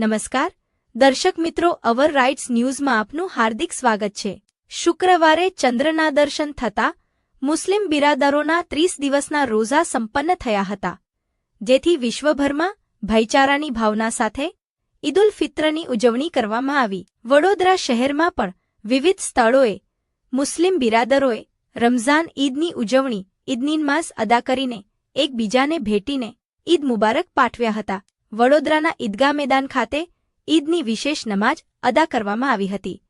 નમસ્કાર દર્શક મિત્રો, અવર રાઇટ્સ ન્યૂઝમાં આપનું હાર્દિક સ્વાગત છે। શુક્રવારે ચંદ્રના દર્શન થતાં મુસ્લિમ બિરાદરોના 30 દિવસના રોઝા સંપન્ન થયા હતા, જેથી વિશ્વભરમાં ભાઈચારાની ભાવના સાથે ઈદ ઉલ ફિત્રની ઉજવણી કરવામાં આવી। વડોદરા શહેરમાં પણ વિવિધ સ્થળોએ મુસ્લિમ બિરાદરોએ રમઝાન ઈદની ઉજવણી ઈદની નમાઝ અદા કરીને એકબીજાને ભેટીને ઈદ મુબારક પાઠવ્યા હતા। વડોદરાના ઈદગાહ મેદાન ખાતે ઈદની વિશેષ નમાજ અદા કરવામાં આવી હતી,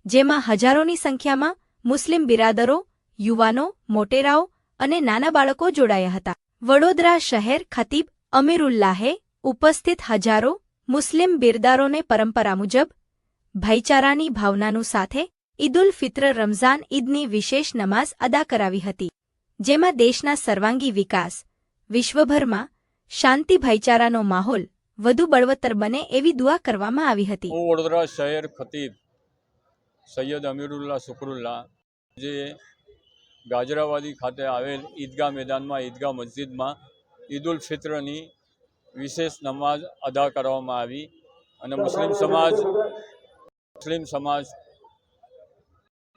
જેમાં હજારોની સંખ્યામાં મુસ્લિમ બિરાદરો, યુવાનો, મોટેરાઓ અને નાના બાળકો જોડાયા હતા। વડોદરા શહેર ખતીબ અમીરુલ્લાહે ઉપસ્થિત હજારો મુસ્લિમ બિરદારોને પરંપરા મુજબ ભાઈચારાની ભાવનાનું સાથે ઈદ ઉલ ફિત્ર રમઝાન ઈદની વિશેષ નમાઝ અદા કરાવી હતી, જેમાં દેશના સર્વાંગી વિકાસ, વિશ્વભરમાં શાંતિ ભાઈચારાનો માહોલ વધુ બળવત્તર બને એવી દુઆ કરવામાં આવી હતી। વડોદરા શહેર ખતીબ સૈયદ અમીરુલ્લાહ શુક્રુલ્લાહ જે ગાજરાવાદી ખાતે આવેલ ઈદગાહ મેદાનમાં ઈદગાહ મસ્જિદમાં ઈદ ઉલ ફિત્રની વિશેષ નમાઝ અદા કરવામાં આવી અને મુસ્લિમ સમાજ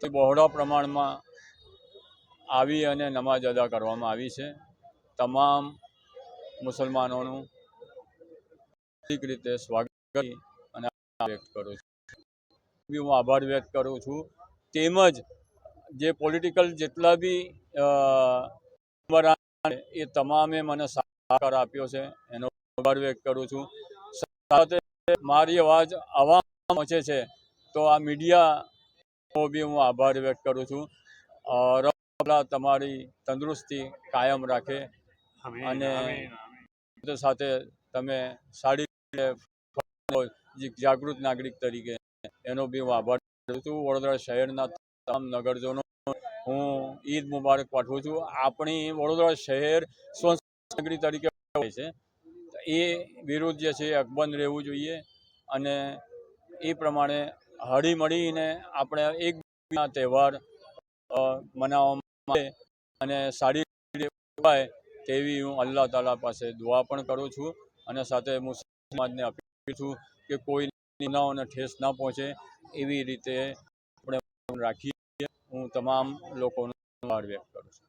બહોળા પ્રમાણમાં આવી અને નમાઝ અદા કરવામાં આવી છે। તમામ મુસલમાનોનું રીતે સ્વાગત કરી અને વ્યક્ત કરું છું। હું આભાર વ્યક્ત કરું છું। તેમજ જે પોલિટિકલ જેટલા બી એ તમામે મને સહકાર આપ્યો છે, એનો આભાર વ્યક્ત કરું છું। સાથે મારી અવાજ આવામ પહોંચે છે તો આ મીડિયાનો બી હું આભાર વ્યક્ત કરું છું। તમારી તંદુરસ્તી કાયમ રાખે અને સાથે તમે સારી જાગૃત નાગરિક તરીકે એનો બી હું આભાર કરું છું। વડોદરા શહેરના તમામ નગરજનો હું ઈદ મુબારક પાઠવું છું। આપણી વડોદરા શહેર સ્વતંત્ર તરીકે હોય છે, એ વિરુદ્ધ જે છે અકબંધ રહેવું જોઈએ અને એ પ્રમાણે હળીમળીને આપણે એક તહેવાર મનાવવામાં અને સારી રીતે ઉજવાય તેવી હું અલ્લાહ તાલા પાસે દુઆ પણ કરું છું અને સાથે મુસ્લિમ સમાજને અપીલ છું કે કોઈ ગુનાહોને ઠેસ ન પહોંચે એવી રીતે આપણે રાખીએ। હું તમામ લોકોનો આભાર વ્યક્ત કરું છું।